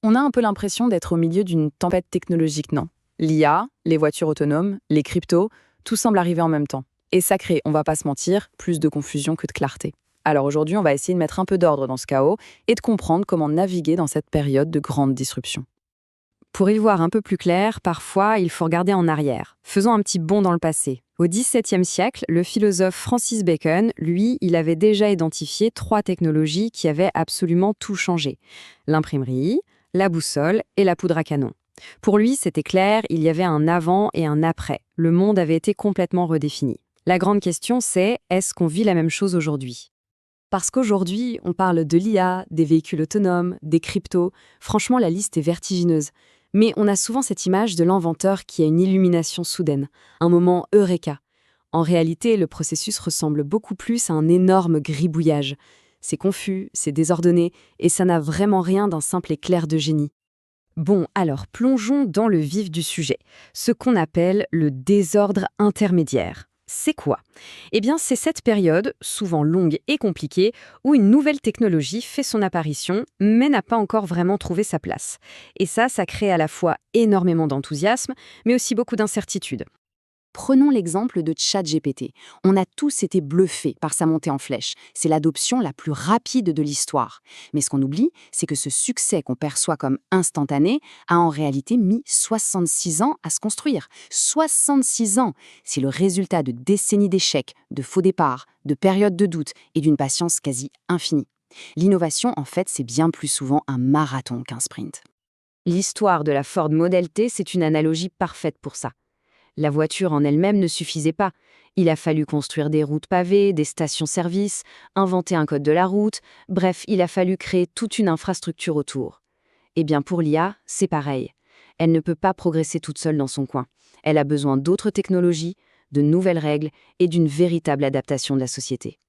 On a un peu l'impression d'être au milieu d'une tempête technologique, non? L'IA, les voitures autonomes, les cryptos, tout semble arriver en même temps. Et ça crée, on va pas se mentir, plus de confusion que de clarté. Alors aujourd'hui, on va essayer de mettre un peu d'ordre dans ce chaos et de comprendre comment naviguer dans cette période de grande disruption. Pour y voir un peu plus clair, parfois, il faut regarder en arrière. Faisons un petit bond dans le passé. Au XVIIe siècle, le philosophe Francis Bacon, lui, il avait déjà identifié 3 technologies qui avaient absolument tout changé. L'imprimerie, la boussole et la poudre à canon. Pour lui, c'était clair, il y avait un avant et un après. Le monde avait été complètement redéfini. La grande question, c'est est-ce qu'on vit la même chose aujourd'hui? Parce qu'aujourd'hui, on parle de l'IA, des véhicules autonomes, des cryptos. Franchement, la liste est vertigineuse. Mais on a souvent cette image de l'inventeur qui a une illumination soudaine, un moment eureka. En réalité, le processus ressemble beaucoup plus à un énorme gribouillage. C'est confus, c'est désordonné, et ça n'a vraiment rien d'un simple éclair de génie. Bon, alors plongeons dans le vif du sujet, ce qu'on appelle le désordre intermédiaire. C'est quoi? Eh bien, c'est cette période, souvent longue et compliquée, où une nouvelle technologie fait son apparition, mais n'a pas encore vraiment trouvé sa place. Et ça crée à la fois énormément d'enthousiasme, mais aussi beaucoup d'incertitude. Prenons l'exemple de ChatGPT. On a tous été bluffés par sa montée en flèche. C'est l'adoption la plus rapide de l'histoire. Mais ce qu'on oublie, c'est que ce succès qu'on perçoit comme instantané a en réalité mis 66 ans à se construire. 66 ans! C'est le résultat de décennies d'échecs, de faux départs, de périodes de doute et d'une patience quasi infinie. L'innovation, en fait, c'est bien plus souvent un marathon qu'un sprint. L'histoire de la Ford Model T, c'est une analogie parfaite pour ça. La voiture en elle-même ne suffisait pas. Il a fallu construire des routes pavées, des stations-service, inventer un code de la route, bref, il a fallu créer toute une infrastructure autour. Eh bien pour l'IA, c'est pareil. Elle ne peut pas progresser toute seule dans son coin. Elle a besoin d'autres technologies, de nouvelles règles et d'une véritable adaptation de la société.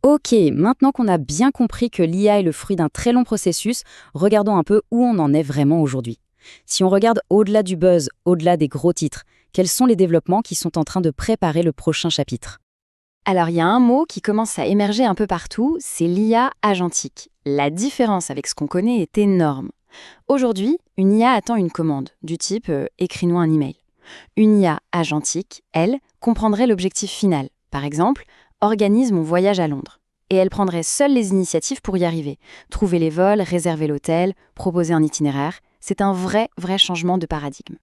Ok, maintenant qu'on a bien compris que l'IA est le fruit d'un très long processus, regardons un peu où on en est vraiment aujourd'hui. Si on regarde au-delà du buzz, au-delà des gros titres, quels sont les développements qui sont en train de préparer le prochain chapitre? Alors, il y a un mot qui commence à émerger un peu partout, c'est l'IA agentique. La différence avec ce qu'on connaît est énorme. Aujourd'hui, une IA attend une commande, du type écris-nous un email. Une IA agentique, elle, comprendrait l'objectif final. Par exemple, organise mon voyage à Londres. Et elle prendrait seule les initiatives pour y arriver. Trouver les vols, réserver l'hôtel, proposer un itinéraire. C'est un vrai changement de paradigme.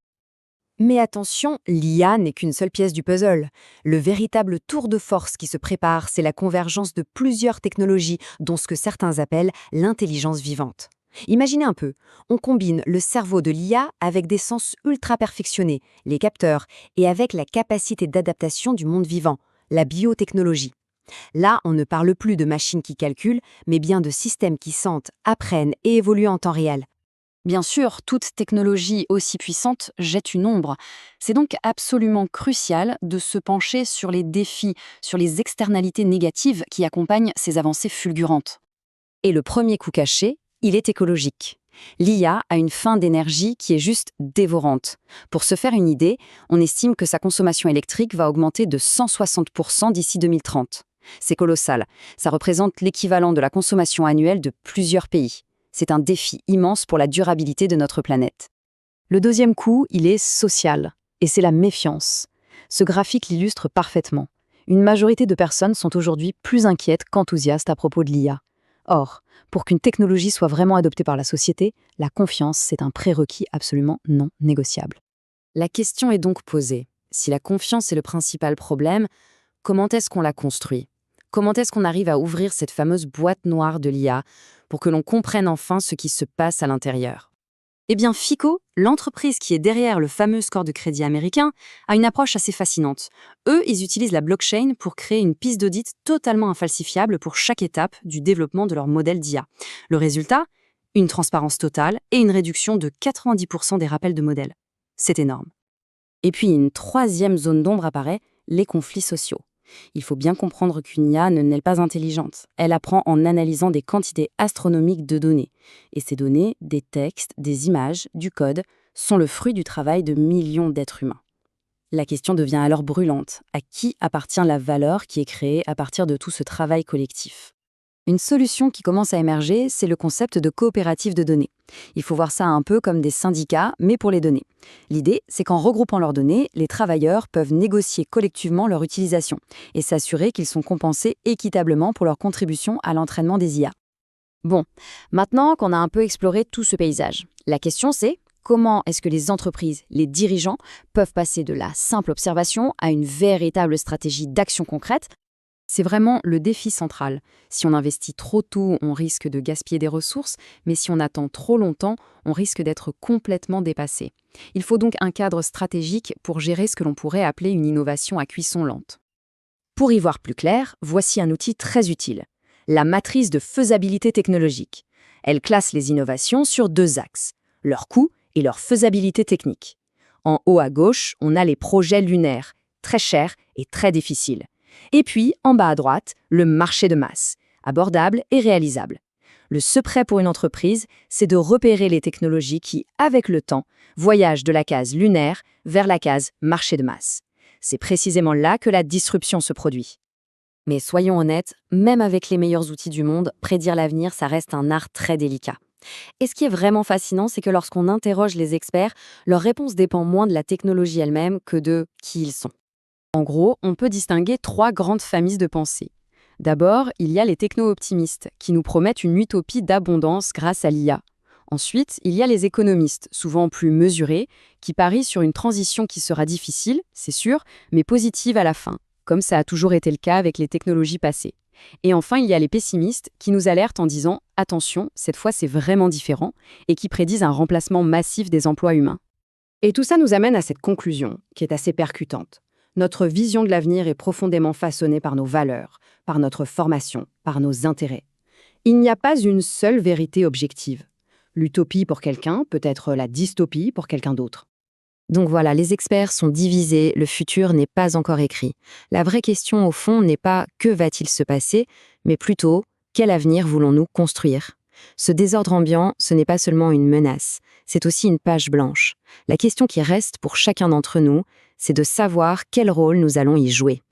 Mais attention, l'IA n'est qu'une seule pièce du puzzle. Le véritable tour de force qui se prépare, c'est la convergence de plusieurs technologies, dont ce que certains appellent l'intelligence vivante. Imaginez un peu, on combine le cerveau de l'IA avec des sens ultra perfectionnés, les capteurs, et avec la capacité d'adaptation du monde vivant, la biotechnologie. Là, on ne parle plus de machines qui calculent, mais bien de systèmes qui sentent, apprennent et évoluent en temps réel. Bien sûr, toute technologie aussi puissante jette une ombre. C'est donc absolument crucial de se pencher sur les défis, sur les externalités négatives qui accompagnent ces avancées fulgurantes. Et le premier coup caché, il est écologique. L'IA a une fin d'énergie qui est juste dévorante. Pour se faire une idée, on estime que sa consommation électrique va augmenter de 160% d'ici 2030. C'est colossal. Ça représente l'équivalent de la consommation annuelle de plusieurs pays. C'est un défi immense pour la durabilité de notre planète. Le deuxième coup, il est social. Et c'est la méfiance. Ce graphique l'illustre parfaitement. Une majorité de personnes sont aujourd'hui plus inquiètes qu'enthousiastes à propos de l'IA. Or, pour qu'une technologie soit vraiment adoptée par la société, la confiance, c'est un prérequis absolument non négociable. La question est donc posée. Si la confiance est le principal problème, comment est-ce qu'on la construit? Comment est-ce qu'on arrive à ouvrir cette fameuse boîte noire de l'IA pour que l'on comprenne enfin ce qui se passe à l'intérieur? Eh bien, FICO, l'entreprise qui est derrière le fameux score de crédit américain, a une approche assez fascinante. Eux, ils utilisent la blockchain pour créer une piste d'audit totalement infalsifiable pour chaque étape du développement de leur modèle d'IA. Le résultat? Une transparence totale et une réduction de 90% des rappels de modèles. C'est énorme. Et puis, une troisième zone d'ombre apparaît, les conflits sociaux. Il faut bien comprendre qu'une IA n'est pas intelligente. Elle apprend en analysant des quantités astronomiques de données. Et ces données, des textes, des images, du code, sont le fruit du travail de millions d'êtres humains. La question devient alors brûlante. À qui appartient la valeur qui est créée à partir de tout ce travail collectif? Une solution qui commence à émerger, c'est le concept de coopérative de données. Il faut voir ça un peu comme des syndicats, mais pour les données. L'idée, c'est qu'en regroupant leurs données, les travailleurs peuvent négocier collectivement leur utilisation et s'assurer qu'ils sont compensés équitablement pour leur contribution à l'entraînement des IA. Bon, maintenant qu'on a un peu exploré tout ce paysage, la question c'est comment est-ce que les entreprises, les dirigeants, peuvent passer de la simple observation à une véritable stratégie d'action concrète? C'est vraiment le défi central. Si on investit trop tôt, on risque de gaspiller des ressources, mais si on attend trop longtemps, on risque d'être complètement dépassé. Il faut donc un cadre stratégique pour gérer ce que l'on pourrait appeler une innovation à cuisson lente. Pour y voir plus clair, voici un outil très utile. La matrice de faisabilité technologique. Elle classe les innovations sur 2 axes, leur coût et leur faisabilité technique. En haut à gauche, on a les projets lunaires, très chers et très difficiles. Et puis, en bas à droite, le marché de masse, abordable et réalisable. Le secret pour une entreprise, c'est de repérer les technologies qui, avec le temps, voyagent de la case lunaire vers la case marché de masse. C'est précisément là que la disruption se produit. Mais soyons honnêtes, même avec les meilleurs outils du monde, prédire l'avenir, ça reste un art très délicat. Et ce qui est vraiment fascinant, c'est que lorsqu'on interroge les experts, leur réponse dépend moins de la technologie elle-même que de qui ils sont. En gros, on peut distinguer 3 grandes familles de pensée. D'abord, il y a les techno-optimistes, qui nous promettent une utopie d'abondance grâce à l'IA. Ensuite, il y a les économistes, souvent plus mesurés, qui parient sur une transition qui sera difficile, c'est sûr, mais positive à la fin, comme ça a toujours été le cas avec les technologies passées. Et enfin, il y a les pessimistes, qui nous alertent en disant « Attention, cette fois c'est vraiment différent », et qui prédisent un remplacement massif des emplois humains. Et tout ça nous amène à cette conclusion, qui est assez percutante. Notre vision de l'avenir est profondément façonnée par nos valeurs, par notre formation, par nos intérêts. Il n'y a pas une seule vérité objective. L'utopie pour quelqu'un peut être la dystopie pour quelqu'un d'autre. Donc voilà, les experts sont divisés, le futur n'est pas encore écrit. La vraie question au fond n'est pas « que va-t-il se passer ?», mais plutôt « quel avenir voulons-nous construire ?» Ce désordre ambiant, ce n'est pas seulement une menace, c'est aussi une page blanche. La question qui reste pour chacun d'entre nous, c'est de savoir quel rôle nous allons y jouer.